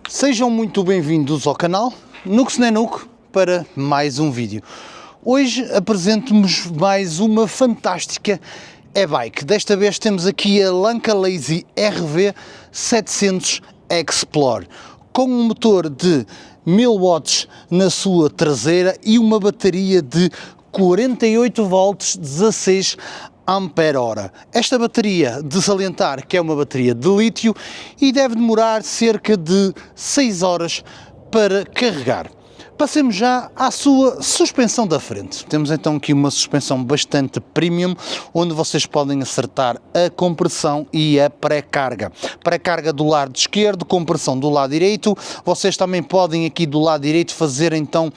Sejam muito bem-vindos ao canal Nux Nenuk para mais um vídeo. Hoje apresento-vos mais uma fantástica e-bike. Desta vez temos aqui a Lanka Lazy RV 700 Explore, com um motor de 1000 watts na sua traseira e uma bateria de 48 volts 16 ampere-hora. Esta bateria, de salientar que é uma bateria de lítio e deve demorar cerca de 6 horas para carregar. Passemos já à sua suspensão da frente. Temos então aqui uma suspensão bastante premium, onde vocês podem acertar a compressão e a pré-carga. Pré-carga do lado esquerdo, compressão do lado direito. Vocês também podem aqui do lado direito fazer então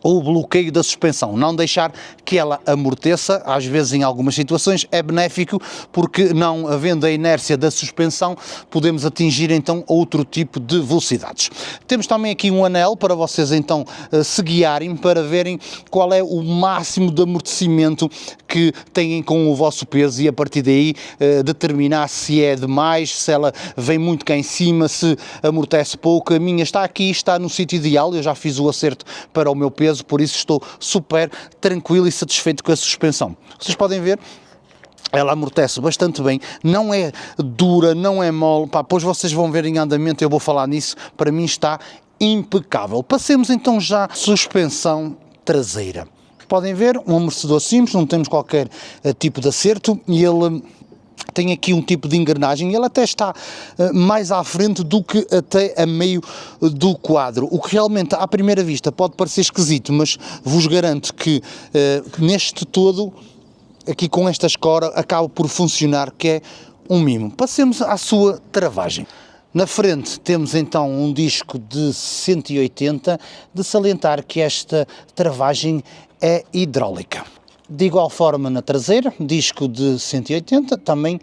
o bloqueio da suspensão, não deixar que ela amorteça. Às vezes em algumas situações é benéfico, porque não havendo a inércia da suspensão podemos atingir então outro tipo de velocidades. Temos também aqui um anel para vocês então se guiarem, para verem qual é o máximo de amortecimento que têm com o vosso peso e a partir daí determinar se é demais, se ela vem muito cá em cima, se amortece pouco. A minha está aqui, está no sítio ideal, eu já fiz o acerto para o meu peso, por isso estou super tranquilo e satisfeito com a suspensão. Vocês podem ver, ela amortece bastante bem, não é dura, não é mole. Depois vocês vão ver em andamento, eu vou falar nisso. Para mim está impecável. Passemos então já à suspensão traseira. Podem ver, um amortecedor simples, não temos qualquer tipo de acerto, e ele tem aqui um tipo de engrenagem, ele até está mais à frente do que até a meio do quadro, o que realmente à primeira vista pode parecer esquisito, mas vos garanto que neste todo, aqui com esta escora, acaba por funcionar, que é um mimo. Passemos à sua travagem. Na frente temos então um disco de 180, de salientar que esta travagem é hidráulica. De igual forma na traseira, disco de 180, também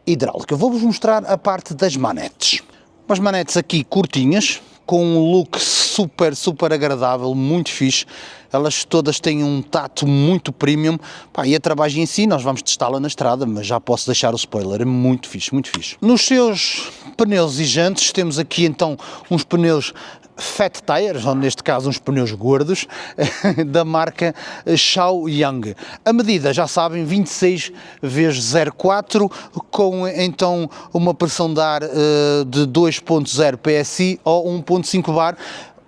hidráulica. Vou-vos mostrar a parte das manetes. Umas manetes aqui curtinhas, com um look super agradável, muito fixe. Elas todas têm um tato muito premium. E a travagem em si, nós vamos testá-la na estrada, mas já posso deixar o spoiler, é muito fixe, muito fixe. Nos seus pneus e jantes, temos aqui então uns pneus Fat Tires, ou neste caso uns pneus gordos, da marca Shaoyang. A medida, já sabem, 26 × 0,4, com então uma pressão de ar de 2.0 PSI ou 1.5 bar.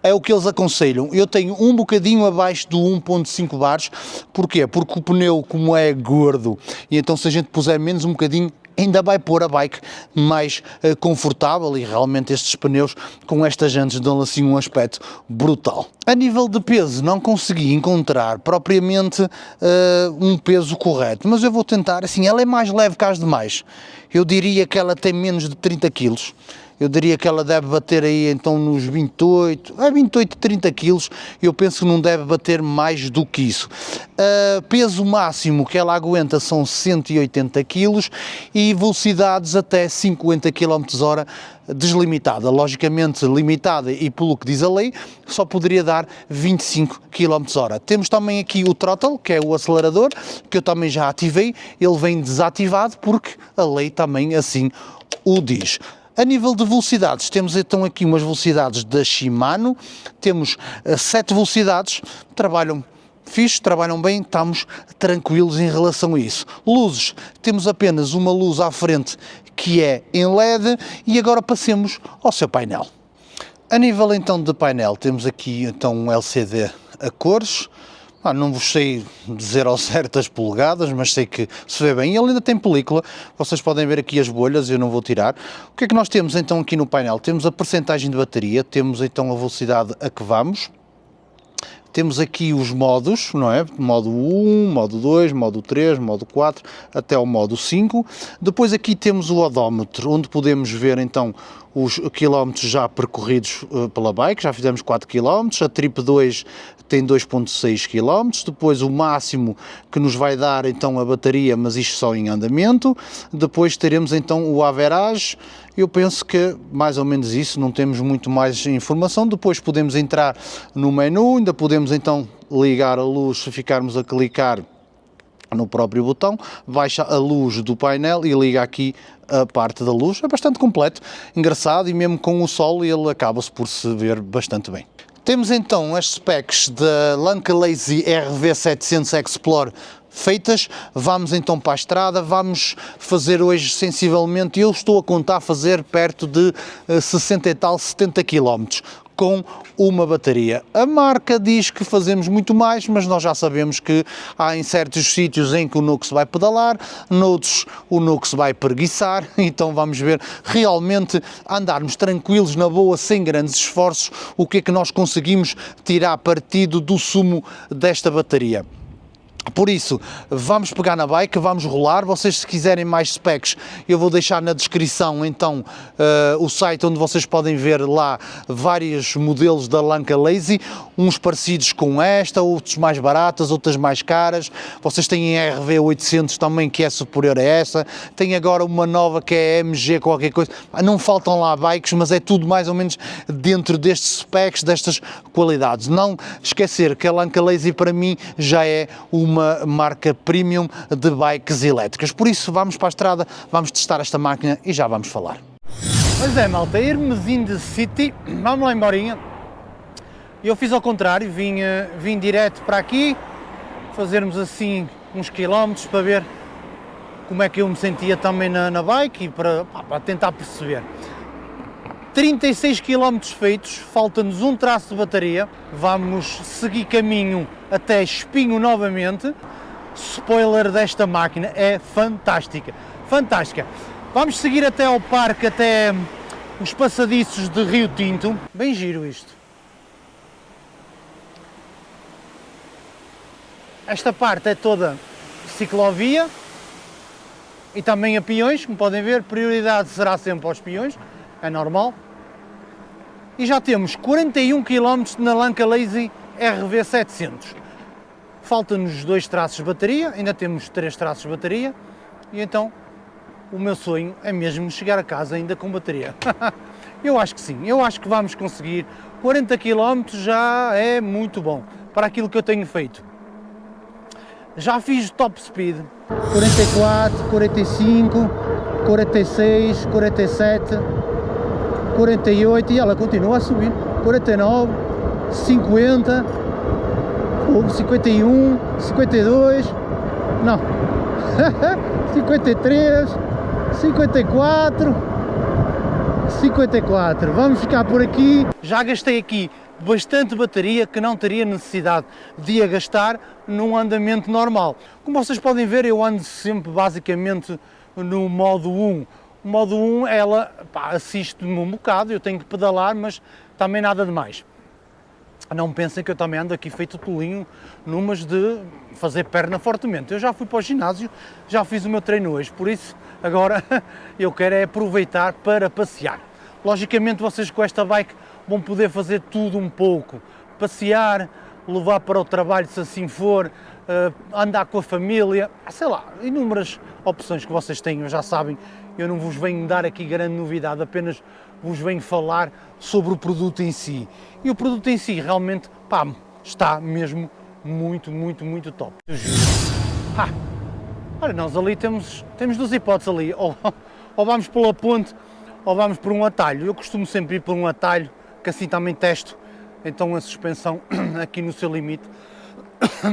É o que eles aconselham. Eu tenho um bocadinho abaixo do 1.5 bares. Porquê? Porque o pneu, como é gordo, e então se a gente puser menos um bocadinho, ainda vai pôr a bike mais confortável, e realmente estes pneus com estas jantes dão assim um aspecto brutal. A nível de peso não consegui encontrar propriamente um peso correto, mas eu vou tentar. Assim, ela é mais leve que as demais. Eu diria que ela tem menos de 30 kg. Eu diria que ela deve bater aí então nos 28, 30 kg, eu penso que não deve bater mais do que isso. Peso máximo que ela aguenta são 180 kg e velocidades até 50 km/h deslimitada. Logicamente limitada, e pelo que diz a lei, só poderia dar 25 km/h. Temos também aqui o throttle, que é o acelerador, que eu também já ativei. Ele vem desativado porque a lei também assim o diz. A nível de velocidades, temos então aqui umas velocidades da Shimano, temos 7 velocidades, trabalham fixe, trabalham bem, estamos tranquilos em relação a isso. Luzes, temos apenas uma luz à frente que é em LED, e agora passemos ao seu painel. A nível então de painel, temos aqui então um LCD a cores. Não vos sei dizer ao certo as polegadas, mas sei que se vê bem. Ele ainda tem película, vocês podem ver aqui as bolhas, eu não vou tirar. O que é que nós temos então aqui no painel? Temos a percentagem de bateria, temos então a velocidade a que vamos. Temos aqui os modos, não é? Modo 1, modo 2, modo 3, modo 4, até o modo 5. Depois aqui temos o odómetro, onde podemos ver então os quilómetros já percorridos pela bike. Já fizemos 4 km, a Trip 2 tem 2.6 km, depois o máximo que nos vai dar então a bateria, mas isto só em andamento. Depois teremos então o average. Eu penso que mais ou menos isso, não temos muito mais informação. Depois podemos entrar no menu, ainda podemos então ligar a luz se ficarmos a clicar no próprio botão, baixa a luz do painel e liga aqui a parte da luz. É bastante completo, engraçado, e mesmo com o sol ele acaba-se por se ver bastante bem. Temos então as specs da Lanka Lazy RV700 Explore feitas. Vamos então para a estrada, vamos fazer hoje sensivelmente, eu estou a contar fazer perto de 60 e tal, 70 km com uma bateria. A marca diz que fazemos muito mais, mas nós já sabemos que há em certos sítios em que o Nux vai pedalar, noutros o Nux vai preguiçar, então vamos ver realmente andarmos tranquilos, na boa, sem grandes esforços, o que é que nós conseguimos tirar partido do sumo desta bateria. Por isso, vamos pegar na bike, vamos rolar. Vocês, se quiserem mais specs, eu vou deixar na descrição então o site onde vocês podem ver lá vários modelos da Lanka Lazy, uns parecidos com esta, outros mais baratas, outras mais caras. Vocês têm a RV800 também, que é superior a essa. Tem agora uma nova que é MG qualquer coisa. Não faltam lá bikes, mas é tudo mais ou menos dentro destes specs, destas qualidades. Não esquecer que a Lanka Lazy para mim já é uma marca premium de bikes elétricas. Por isso, vamos para a estrada, vamos testar esta máquina e já vamos falar. Pois é, malta, irmos in the city, vamos lá emborinha. Eu fiz ao contrário, vim direto para aqui, fazermos assim uns quilómetros para ver como é que eu me sentia também na bike e para tentar perceber. 36 km feitos, falta-nos um traço de bateria, vamos seguir caminho até Espinho novamente. Spoiler desta máquina é fantástica, fantástica. Vamos seguir até ao parque, até os passadiços de Rio Tinto, bem giro isto. Esta parte é toda ciclovia e também a peões, como podem ver, prioridade será sempre aos peões, é normal. E já temos 41 km na Lanka Lazy RV700. Faltam-nos 2 traços de bateria, ainda temos 3 traços de bateria, e então o meu sonho é mesmo chegar a casa ainda com bateria. Eu acho que sim, eu acho que vamos conseguir. 40 km já é muito bom para aquilo que eu tenho feito. Já fiz top speed, 44, 45, 46, 47, 48 e ela continua a subir, 49, 50, 51, 52, não, 53, 54, 54, vamos ficar por aqui. Já gastei aqui bastante bateria que não teria necessidade de a gastar num andamento normal. Como vocês podem ver, eu ando sempre basicamente no modo 1. O modo 1, ela assiste-me um bocado, eu tenho que pedalar, mas também nada de mais. Não pensem que eu também ando aqui feito tolinho numas de fazer perna fortemente. Eu já fui para o ginásio, já fiz o meu treino hoje, por isso agora eu quero é aproveitar para passear. Logicamente vocês com esta bike vão poder fazer tudo um pouco. Passear, levar para o trabalho se assim for, andar com a família, sei lá, inúmeras opções que vocês tenham, já sabem. Eu não vos venho dar aqui grande novidade, apenas vos venho falar sobre o produto em si. E o produto em si realmente, está mesmo muito, muito, muito top. Eu juro. Olha, nós ali temos 2 hipóteses ali, ou vamos pela ponte, ou vamos por um atalho. Eu costumo sempre ir por um atalho, que assim também testo, então a suspensão aqui no seu limite,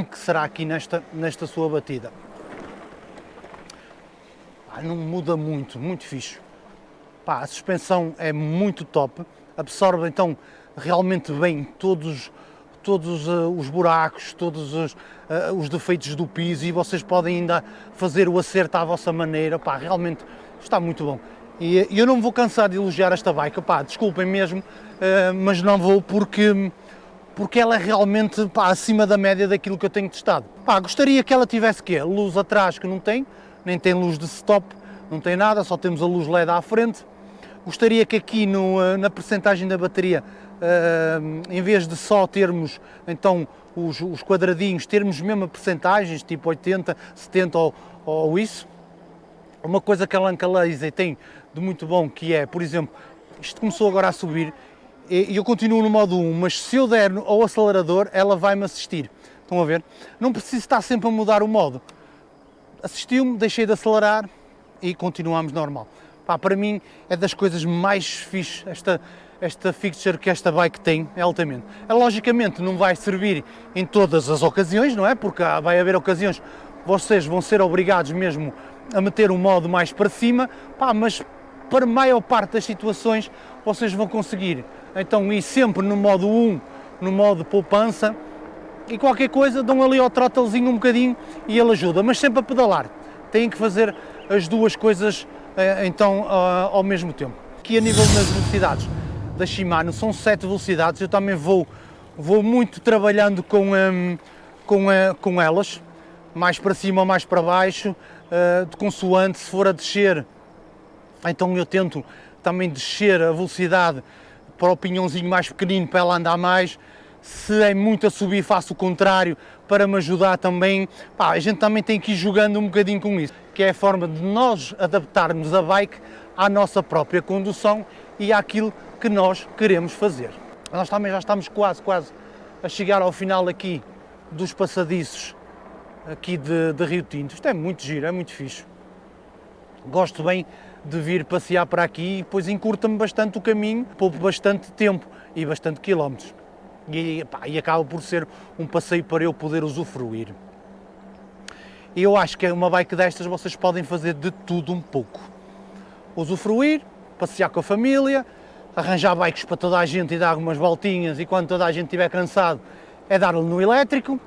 que será aqui nesta sua batida. Não muda muito, muito fixe. A suspensão é muito top, absorve então realmente bem todos os buracos, todos os defeitos do piso, e vocês podem ainda fazer o acerto à vossa maneira. Realmente está muito bom. E eu não me vou cansar de elogiar esta bike, desculpem mesmo, mas não vou porque ela é realmente acima da média daquilo que eu tenho testado. Gostaria que ela tivesse luz atrás, que não tem, nem tem luz de stop, não tem nada, só temos a luz LED à frente. Gostaria que aqui na percentagem da bateria, em vez de só termos então os quadradinhos, termos mesmo percentagens, tipo 80, 70 ou isso. Uma coisa que a Lanka Lazy tem de muito bom, que é, por exemplo, isto começou agora a subir, e eu continuo no modo 1, mas se eu der ao acelerador, ela vai-me assistir. Estão a ver? Não preciso estar sempre a mudar o modo. assistiu-me, deixei de acelerar e continuamos normal. Pá, para mim é das coisas mais fixe esta fixture que esta bike tem, é altamente. Logicamente não vai servir em todas as ocasiões, não é? Porque vai haver ocasiões que vocês vão ser obrigados mesmo a meter um modo mais para cima, pá, mas para a maior parte das situações vocês vão conseguir então ir sempre no modo 1, no modo poupança, e qualquer coisa dão ali ao throttlezinho um bocadinho e ele ajuda, mas sempre a pedalar. Têm que fazer as duas coisas então ao mesmo tempo. Aqui a nível das velocidades da Shimano são 7 velocidades, eu também vou muito trabalhando com elas, mais para cima ou mais para baixo, de consoante. Se for a descer, então eu tento também descer a velocidade para o pinhãozinho mais pequenino, para ela andar mais. Se é muito a subir, faço o contrário para me ajudar também. Pá, a gente também tem que ir jogando um bocadinho com isso, que é a forma de nós adaptarmos a bike à nossa própria condução e àquilo que nós queremos fazer. Nós também já estamos quase a chegar ao final aqui dos passadiços aqui de Rio Tinto. Isto é muito giro, é muito fixe. Gosto bem de vir passear para aqui e depois encurta-me bastante o caminho, poupo bastante tempo e bastante quilómetros. E acaba por ser um passeio para eu poder usufruir. E eu acho que uma bike destas vocês podem fazer de tudo um pouco. Usufruir, passear com a família, arranjar bikes para toda a gente e dar algumas voltinhas, e quando toda a gente estiver cansado é dar-lhe no elétrico.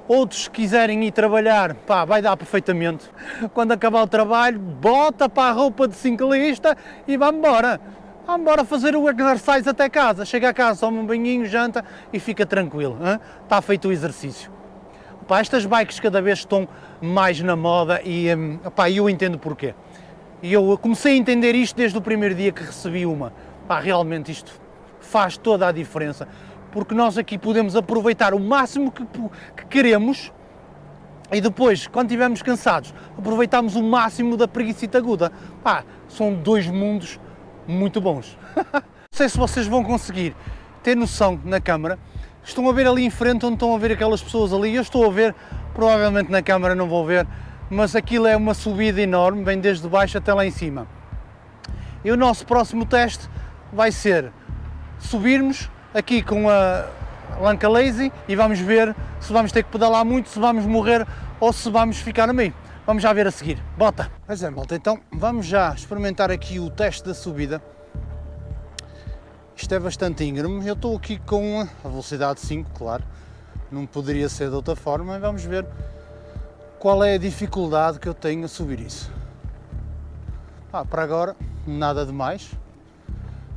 Outros, se quiserem ir trabalhar, pá, vai dar perfeitamente. Quando acabar o trabalho, bota para a roupa de ciclista e vamos embora. Vamos embora fazer o exercício até casa. Chega a casa, toma um banhinho, janta e fica tranquilo. Hein? Está feito o exercício. Pá, estas bikes cada vez estão mais na moda e pá, eu entendo porquê. E eu comecei a entender isto desde o primeiro dia que recebi uma. Pá, realmente isto faz toda a diferença. Porque nós aqui podemos aproveitar o máximo que queremos e depois, quando estivermos cansados, aproveitamos o máximo da preguicita aguda. Pá, são dois mundos muito bons. Não sei se vocês vão conseguir ter noção na câmara. Estão a ver ali em frente onde estão a ver aquelas pessoas ali. Eu estou a ver, provavelmente na câmara não vou ver, mas aquilo é uma subida enorme, vem desde baixo até lá em cima. E o nosso próximo teste vai ser subirmos aqui com a Lanka Lazy e vamos ver se vamos ter que pedalar muito, se vamos morrer ou se vamos ficar a meio. Vamos já ver a seguir. Bota! Pois é, malta, então vamos já experimentar aqui o teste da subida. Isto é bastante íngreme, eu estou aqui com a velocidade 5, claro, não poderia ser de outra forma, vamos ver qual é a dificuldade que eu tenho a subir isso. Para agora, nada de mais,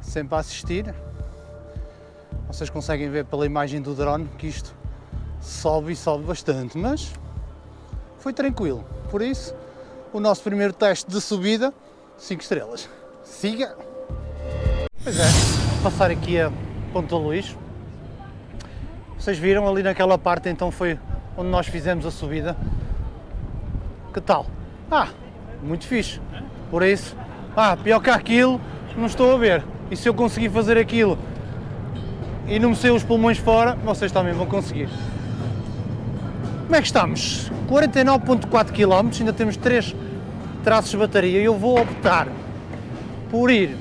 sempre a assistir. Vocês conseguem ver pela imagem do drone que isto sobe e sobe bastante, mas foi tranquilo. Por isso, o nosso primeiro teste de subida, 5 estrelas. Siga! Pois é, vou passar aqui a Ponta Luís. Vocês viram ali naquela parte, então foi onde nós fizemos a subida. Que tal? Muito fixe. Por isso, pior que aquilo, não estou a ver. E se eu conseguir fazer aquilo e não me sair os pulmões fora, vocês também vão conseguir. Como é que estamos? 49,4 km, ainda temos 3 traços de bateria. Eu vou optar por ir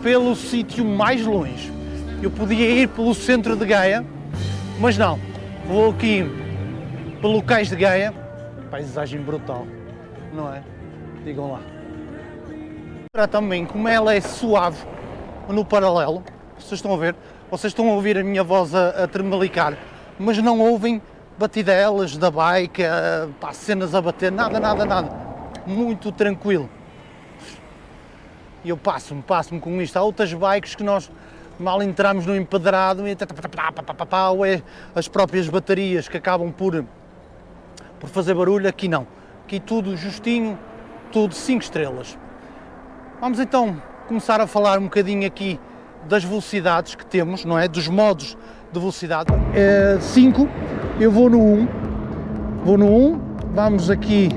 pelo sítio mais longe. Eu podia ir pelo centro de Gaia, mas não. Vou aqui pelo Cais de Gaia. Paisagem brutal, não é? Digam lá. Também, como ela é suave no paralelo, vocês estão a ver? Vocês estão a ouvir a minha voz a tremelicar, mas não ouvem batidelas da bike, cenas a bater, nada. Muito tranquilo. E eu passo-me com isto. Há outras bikes que nós mal entramos no empedrado e ou é as próprias baterias que acabam por fazer barulho. Aqui não. Aqui tudo justinho, tudo 5 estrelas. Vamos então começar a falar um bocadinho aqui das velocidades que temos, não é? Dos modos de velocidade. 5, eu vou no 1. Vamos aqui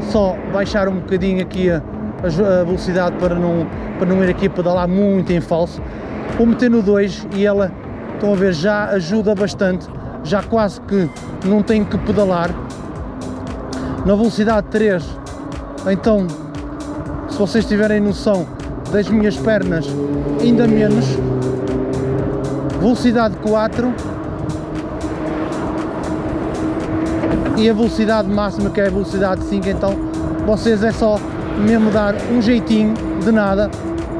só baixar um bocadinho aqui a velocidade para não ir aqui a pedalar muito em falso. Vou meter no 2 e ela, estão a ver, já ajuda bastante, já quase que não tenho que pedalar. na velocidade 3, então, se vocês tiverem noção das minhas pernas, ainda menos. Velocidade 4 e a velocidade máxima, que é a velocidade 5, então vocês é só mesmo dar um jeitinho de nada.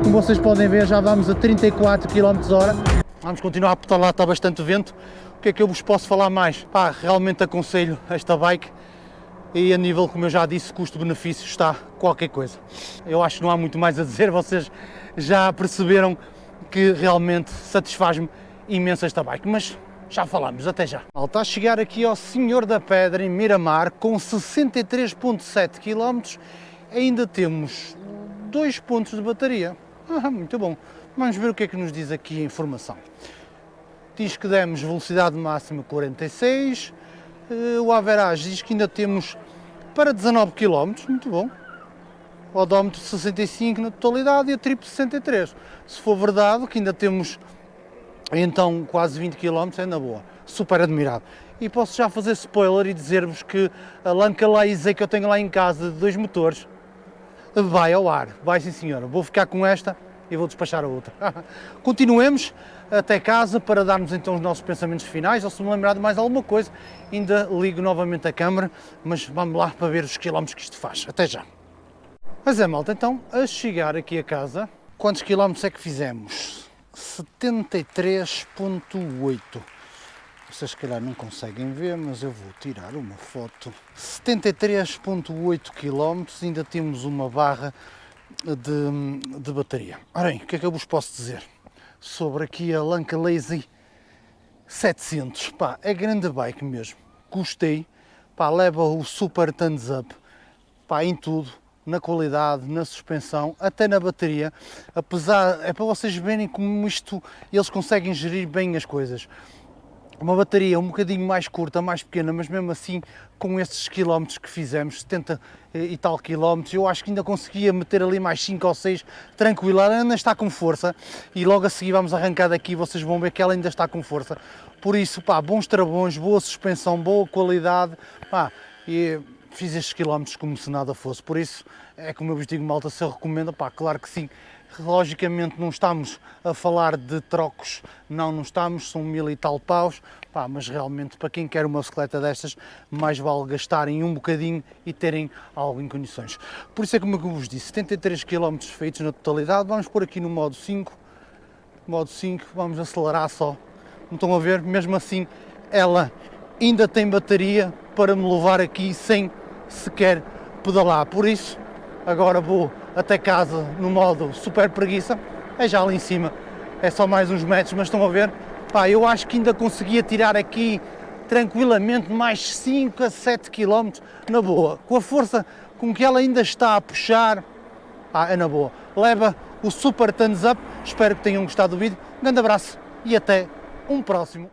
Como vocês podem ver, já vamos a 34 km/h. Vamos continuar a pedalar, está bastante vento. O que é que eu vos posso falar mais? Pá, realmente aconselho esta bike e a nível, como eu já disse, custo-benefício está qualquer coisa. Eu acho que não há muito mais a dizer, vocês já perceberam que realmente satisfaz-me imenso esta bike, mas já falamos, até já. Está a chegar aqui ao Senhor da Pedra, em Miramar, com 63,7 km, ainda temos 2 pontos de bateria. Muito bom. Vamos ver o que é que nos diz aqui a informação. Diz que demos velocidade máxima 46, o average diz que ainda temos para 19 km, muito bom. O odómetro 65 na totalidade e a trip 63. Se for verdade que ainda temos então quase 20 km, é na boa, super admirado. E posso já fazer spoiler e dizer-vos que a Lanka Lazy que eu tenho lá em casa de 2 motores vai ao ar, vai sim senhora. Vou ficar com esta e vou despachar a outra. Continuemos até casa para darmos então os nossos pensamentos finais, ou se me lembrar de mais alguma coisa, ainda ligo novamente a câmera, mas vamos lá para ver os quilómetros que isto faz. Até já. Mas é, malta, então, a chegar aqui a casa, quantos quilómetros é que fizemos? 73,8. Vocês se calhar não conseguem ver, mas eu vou tirar uma foto. 73,8 km, ainda temos uma barra de bateria. Ora bem, o que é que eu vos posso dizer sobre aqui a Lanka Lazy 700? Pá, é grande bike mesmo, gostei, pá, leva o super thumbs up, pá, em tudo, na qualidade, na suspensão, até na bateria, apesar, é para vocês verem como isto, eles conseguem gerir bem as coisas. Uma bateria um bocadinho mais curta, mais pequena, mas mesmo assim, com estes quilómetros que fizemos, 70 e tal quilómetros, eu acho que ainda conseguia meter ali mais 5 ou 6 tranquila, ela ainda está com força, e logo a seguir vamos arrancar daqui, vocês vão ver que ela ainda está com força. Por isso, pá, bons travões, boa suspensão, boa qualidade, pá, e fiz estes quilómetros como se nada fosse. Por isso, é como eu vos digo, malta, se eu recomendo, pá, claro que sim. Logicamente não estamos a falar de trocos, não estamos, são 1000 e tal paus, pá, mas realmente para quem quer uma bicicleta destas, mais vale gastarem um bocadinho e terem algo em condições. Por isso é como eu vos disse, 73 km feitos na totalidade, vamos pôr aqui no modo 5, vamos acelerar só, não estão a ver, mesmo assim ela ainda tem bateria para me levar aqui sem sequer pedalar, por isso agora vou até casa no modo super preguiça, é já ali em cima, é só mais uns metros, mas estão a ver, pá, eu acho que ainda conseguia tirar aqui tranquilamente mais 5 a 7 km na boa, com a força com que ela ainda está a puxar, é na boa, leva o super thumbs up, espero que tenham gostado do vídeo, um grande abraço e até um próximo.